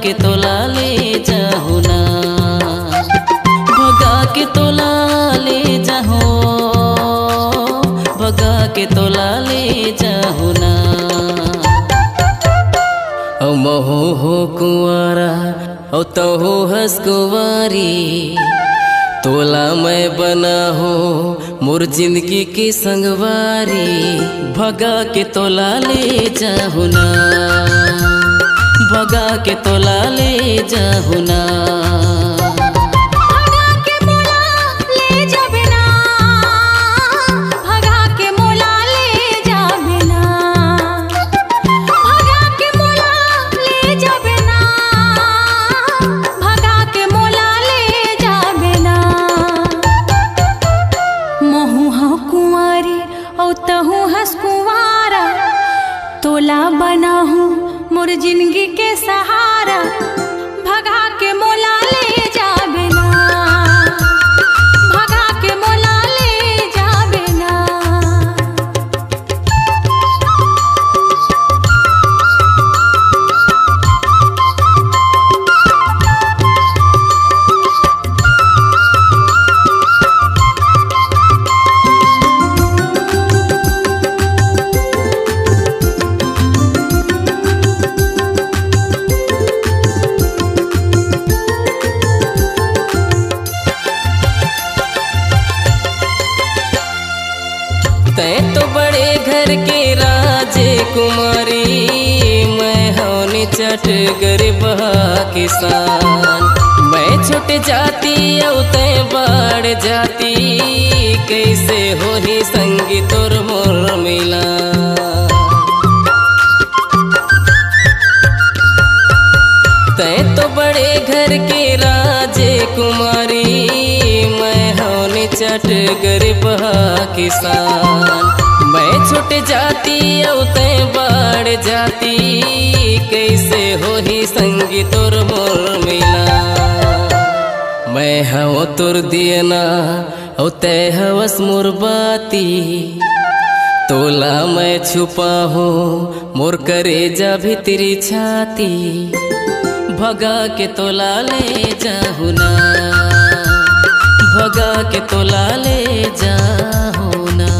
के तोला ले जाहु ना, भगा के तोला ले जाहु, भगा के तोला ले जाहु ना। औ महू हो कुंवारा औ तहु हस कुंवारी, तोला मैं बना हो मोर जिंदगी की संगवारी, भगा के तोला ले जाहु ना, भगा के तोला ले जाहु ना। तोला बना हूँ मोर जिंदगी के सहारा, भगा के मोला ले जाबे ना, भगा के मोला ले जाबे ना। तै तो बड़े घर के राजे कुमारी, मैं हौनी चट गरीब किसान। मैं छोट जाती औ तै बड़ जाती, कैसे हो ही संगी तोर मोर मिला। तै तो बड़े घर के राजे कुमारी, मैं हौनी चट गरीब किसान। मैं छूट जाती औ तै बढ़ जाती, कैसे हो ही संगी तोर मोर मिला। मैं हव तोर दियना औ तै हवस मोर बाती, तोला मैं छुपा हूँ मोर करेजा भीतरी छाती, भगा के तोला ले जाहु ना, भगा के तोला ले जाहु ना।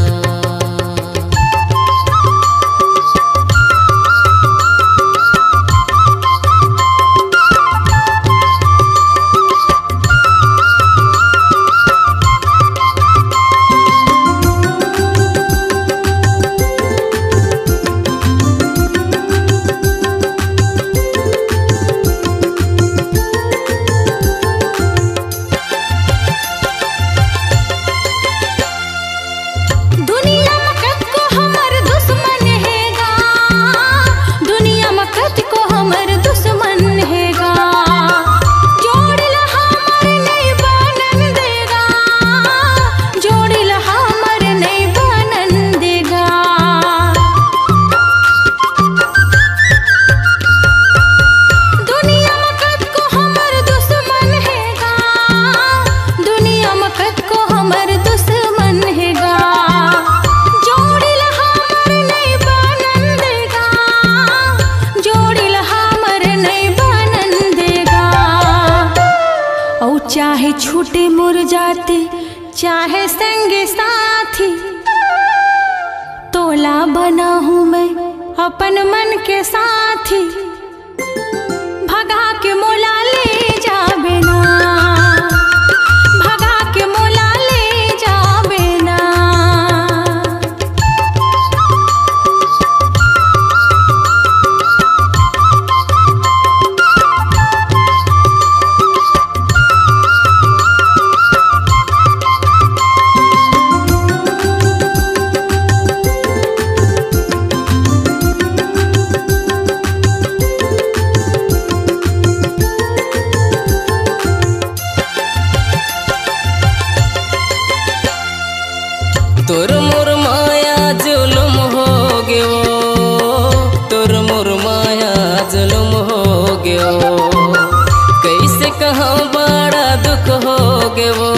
चाहे छूटे मुर जाते चाहे संगे साथी, तोला बना हूँ मैं अपन मन के साथी, भगा के मोला ले जाबे ना, भगा के मोला ले जाबे ना। तोर मोर माया जुलुम हो गयो, तोर मोर माया जुलुम हो गयो, कैसे कहाँ बड़ा दुख हो गयो,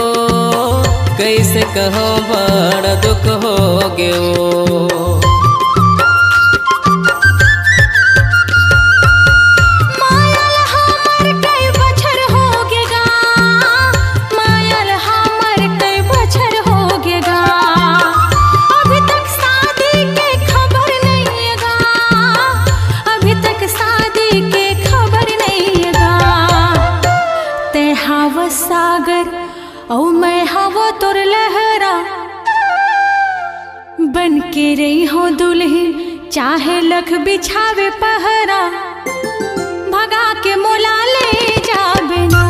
कैसे कहाँ बड़ा दुख हो गयो। माया औ मैं हवो तोर लहरा बन के रही हो दुल्हन चाहे लख बिछावे पहरा भगा के मोला ले जा बिना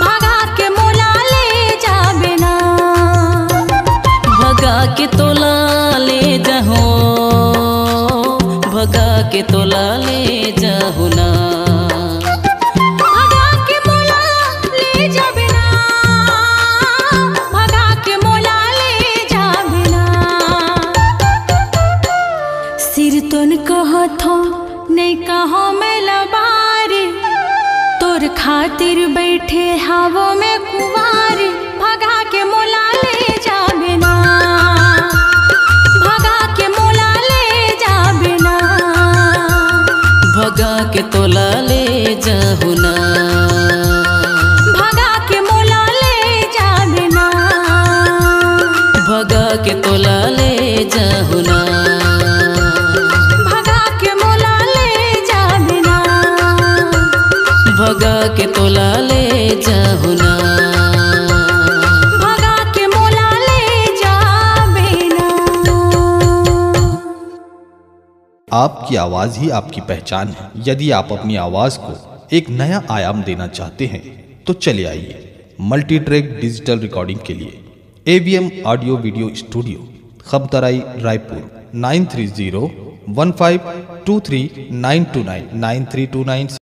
भगा के मोला ले जा बिना भगा के तोला ले जाहो भगा के तोला ले जाहु ना भगा के मोला ले जा बिना भगा के मोला ले जा बिना सिर तुन कहथो नहीं कहो मैं लबारी तोर खातिर बैठे हवो में कुवारी भगा के मोला ले जा बिना भगा के मोला ले जा बिना भगा के तोला ले जाहु ना भगा के मोला ले जा बिना भगा के तोला ले जाहु ना भगा के मोला ले जा बिना भगा के तोला ले जाहु ना भगा के मोला ले जा बिना। आपकी आवाज़ ही आपकी पहचान है। यदि आप अपनी आवाज़ को एक नया आयाम देना चाहते हैं तो चले आइए मल्टी ट्रैक डिजिटल रिकॉर्डिंग के लिए AVM ऑडियो वीडियो स्टूडियो खबतराई रायपुर 9301523929 9329।